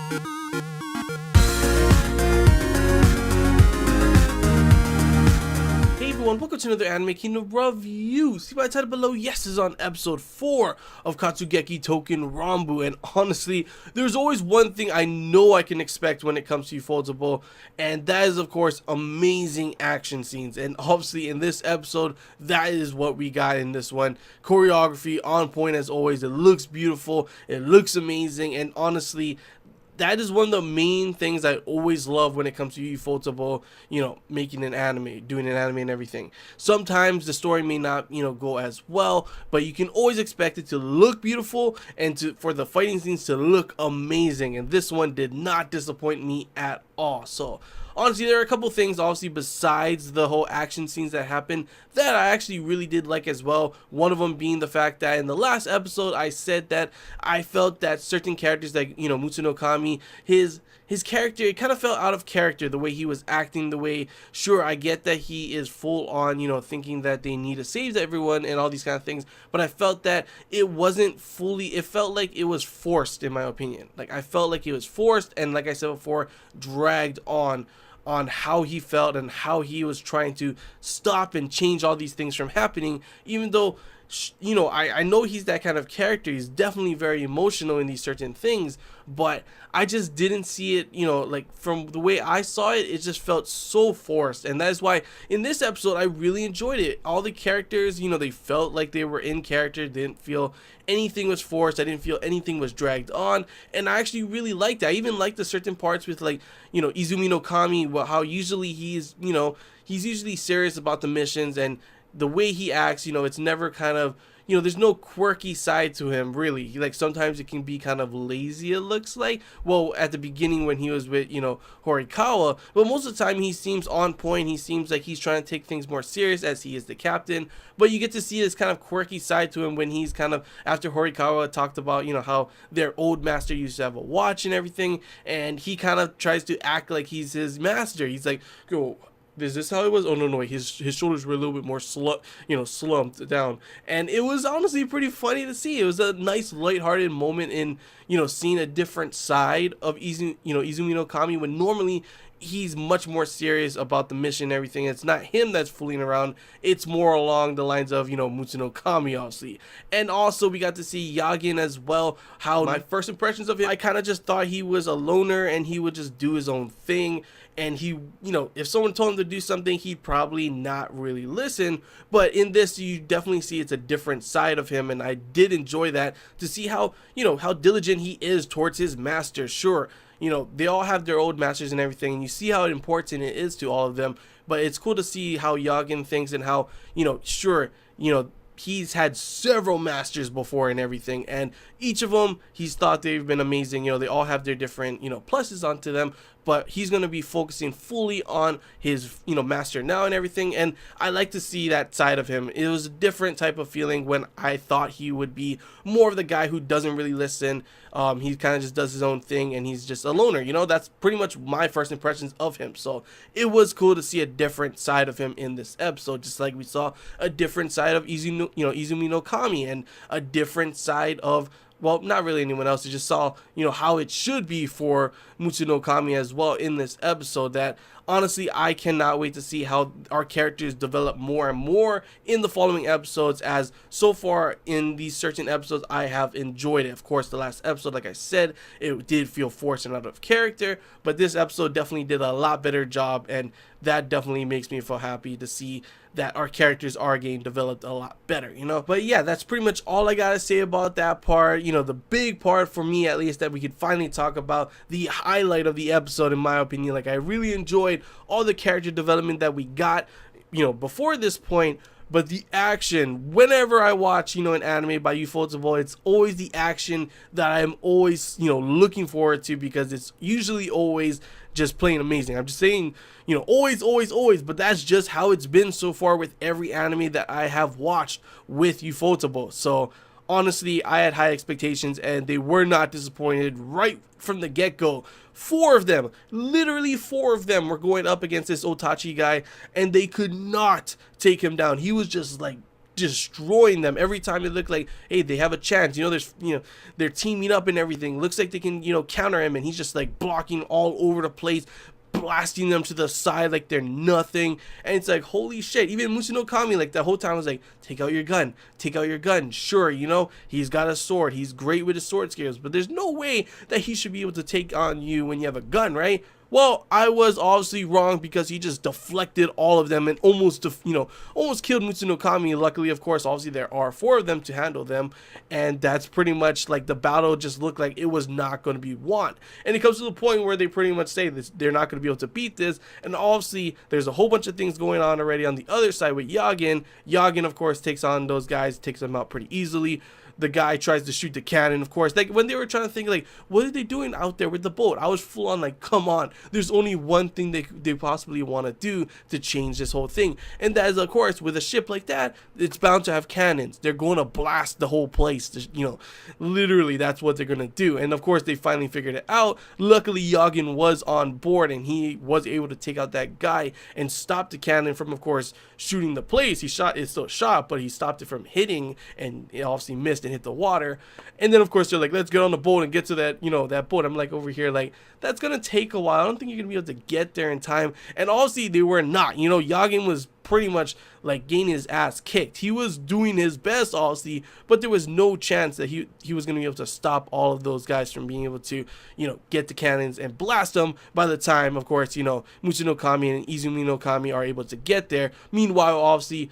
Hey everyone, welcome to another Anime Kingdom review. See by the title below, yes, is on episode 4 of Katsugeki Touken Ranbu, and honestly, there's always one thing I know I can expect when it comes to Ufotable, and that is of course amazing action scenes. And obviously in this episode, that is what we got in this one. Choreography on point as always. It looks beautiful, it looks amazing, and honestly, that is one of the main things I always love when it comes to Ufotable, making an anime, doing an anime and everything. Sometimes the story may not, go as well, but you can always expect it to look beautiful and for the fighting scenes to look amazing. And this one did not disappoint me at all. So honestly, there are a couple things, obviously, besides the whole action scenes that happen that I actually really did like as well. One of them being the fact that in the last episode, I said that I felt that certain characters like, Mutsuno Kami, his character, it kind of felt out of character, the way he was acting, the way, sure, I get that he is full on, thinking that they need to save everyone and all these kind of things, but I felt that it wasn't fully, it felt like it was forced, in my opinion. Like, I felt like it was forced, and like I said before, dragged on how he felt and how he was trying to stop and change all these things from happening, even though, I know he's that kind of character. He's definitely very emotional in these certain things, but I just didn't see it, like from the way I saw it, it just felt so forced. And that is why in this episode, I really enjoyed it. All the characters, they felt like they were in character, didn't feel anything was forced. I didn't feel anything was dragged on, and I actually really liked that. I even liked the certain parts with, like, Izumi no Kami, how usually he's usually serious about the missions, and the way he acts, it's never kind of, there's no quirky side to him, really. Like, sometimes it can be kind of lazy, it looks like. Well, at the beginning when he was with, Horikawa, but most of the time he seems on point. He seems like he's trying to take things more serious as he is the captain, but you get to see this kind of quirky side to him when he's kind of, after Horikawa talked about, how their old master used to have a watch and everything, and he kind of tries to act like he's his master. He's like, yo, is this how it was? Oh no, his shoulders were a little bit more slumped down, and it was honestly pretty funny to see. It was a nice lighthearted moment in, seeing a different side of Izumi no Kami, when normally he's much more serious about the mission and everything. It's not him that's fooling around. It's more along the lines of, Mutsuno Kami, obviously. And also we got to see Yagin as well. How my first impressions of him, I kind of just thought he was a loner and he would just do his own thing. And he, if someone told him to do something, he'd probably not really listen. But in this, you definitely see it's a different side of him. And I did enjoy that, to see how, how diligent he is towards his master. Sure, they all have their old masters and everything, and you see how important it is to all of them. But it's cool to see how Yagin thinks, and how, sure, he's had several masters before and everything, and each of them, he's thought they've been amazing. They all have their different, pluses onto them, but he's going to be focusing fully on his, master now and everything. And I like to see that side of him. It was a different type of feeling when I thought he would be more of the guy who doesn't really listen. He kind of just does his own thing, and he's just a loner. That's pretty much my first impressions of him. So it was cool to see a different side of him in this episode, just like we saw a different side of Izumi no Kami, and a different side of, well, not really anyone else. You just saw, how it should be for Mutsuno Kami as well in this episode. That honestly, I cannot wait to see how our characters develop more and more in the following episodes, as so far in these certain episodes, I have enjoyed it. Of course, the last episode, like I said, it did feel forced and out of character, but this episode definitely did a lot better job, and that definitely makes me feel happy to see that our characters are getting developed a lot better, But yeah, that's pretty much all I gotta say about that part. The big part for me, at least, that we could finally talk about, the highlight of the episode, in my opinion. Like, I really enjoyed all the character development that we got, before this point. But the action, whenever I watch, an anime by Ufotable, it's always the action that I'm always, looking forward to, because it's usually always just plain amazing. I'm just saying, always, but that's just how it's been so far with every anime that I have watched with Ufotable. So honestly, I had high expectations, and they were not disappointed right from the get-go. 4 of them, literally 4 of them, were going up against this Otachi guy, and they could not take him down. He was just like destroying them every time it looked like, hey, they have a chance. They're teaming up and everything. Looks like they can, counter him, and he's just like blocking all over the place, blasting them to the side like they're nothing. And it's like, holy shit. Even Musuno Kami, like, the whole time was like, take out your gun, take out your gun. Sure, he's got a sword, he's great with his sword skills, but there's no way that he should be able to take on you when you have a gun, right? Well, I was obviously wrong, because he just deflected all of them and almost killed Mutsuno Kami. Luckily, of course, obviously there are 4 of them to handle them, and that's pretty much like the battle just looked like it was not going to be won. And it comes to the point where they pretty much say this, they're not going to be able to beat this, and obviously there's a whole bunch of things going on already on the other side with Yagin. Yagin, of course, takes on those guys, takes them out pretty easily. The guy tries to shoot the cannon, of course. Like, when they were trying to think, like, what are they doing out there with the boat? I was full on like, come on. There's only one thing they possibly want to do to change this whole thing. And that is, of course, with a ship like that, it's bound to have cannons. They're going to blast the whole place. Literally, that's what they're going to do. And, of course, they finally figured it out. Luckily, Yagin was on board, and he was able to take out that guy and stop the cannon from, of course, shooting the place. It still shot, but he stopped it from hitting, and it obviously missed and hit the water. And then, of course, they're like, let's get on the boat and get to that that boat. I'm like, over here, like, that's gonna take a while. I don't think you're gonna be able to get there in time. And obviously they were not. Yagin was pretty much like getting his ass kicked. He was doing his best, obviously, but there was no chance that he was gonna be able to stop all of those guys from being able to get the cannons and blast them by the time, of course, Musuno Kami and Izumi no Kami are able to get there. Meanwhile, obviously,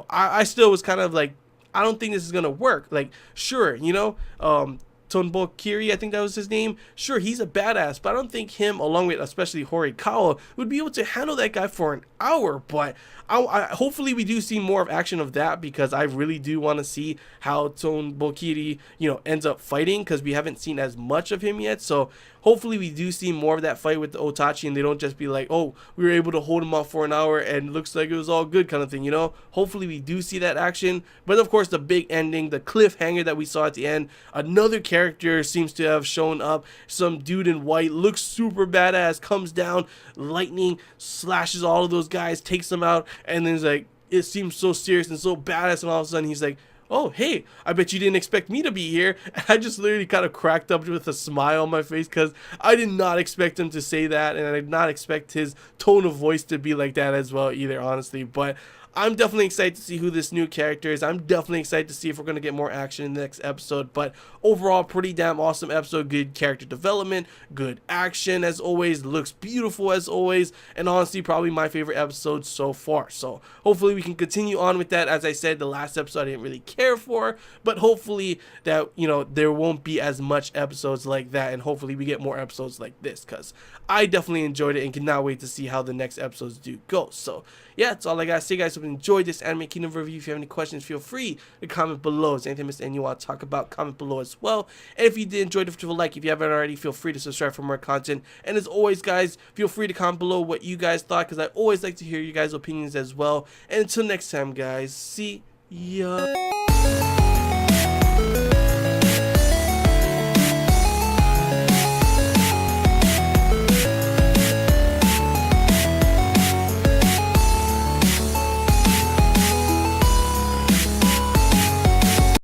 I still was kind of like, I don't think this is gonna work. Like, sure, Tonbokiri, I think that was his name. Sure, he's a badass, but I don't think him, along with especially Horikawa, would be able to handle that guy for an hour. But hopefully we do see more of action of that, because I really do want to see how Tonbokiri, ends up fighting, because we haven't seen as much of him yet. So hopefully we do see more of that fight with the Otachi, and they don't just be like, oh, we were able to hold him off for an hour and looks like it was all good kind of thing, Hopefully we do see that action. But of course, the big ending, the cliffhanger that we saw at the end, another character seems to have shown up. Some dude in white, looks super badass, comes down, lightning slashes all of those guys, takes them out, and then it's like, it seems so serious and so badass, and all of a sudden he's like, oh, hey, I bet you didn't expect me to be here. And I just literally kind of cracked up with a smile on my face, because I did not expect him to say that, and I did not expect his tone of voice to be like that as well either, honestly. But I'm definitely excited to see who this new character is. I'm definitely excited to see if we're going to get more action in the next episode. But overall, pretty damn awesome episode. Good character development, good action as always, looks beautiful as always, and honestly, probably my favorite episode so far. So hopefully we can continue on with that. As I said, the last episode I didn't really care for, but hopefully that, there won't be as much episodes like that, and hopefully we get more episodes like this, because I definitely enjoyed it and cannot wait to see how the next episodes do go. So yeah, that's all I gotta say, guys. Hope you enjoyed this Anime Kingdom review. If you have any questions, feel free to comment below. Is anything missed and you want to talk about, comment below as well. And if you did enjoy the video, like. If you haven't already, feel free to subscribe for more content. And as always, guys, feel free to comment below what you guys thought, because I always like to hear you guys' opinions as well. And until next time, guys, see ya.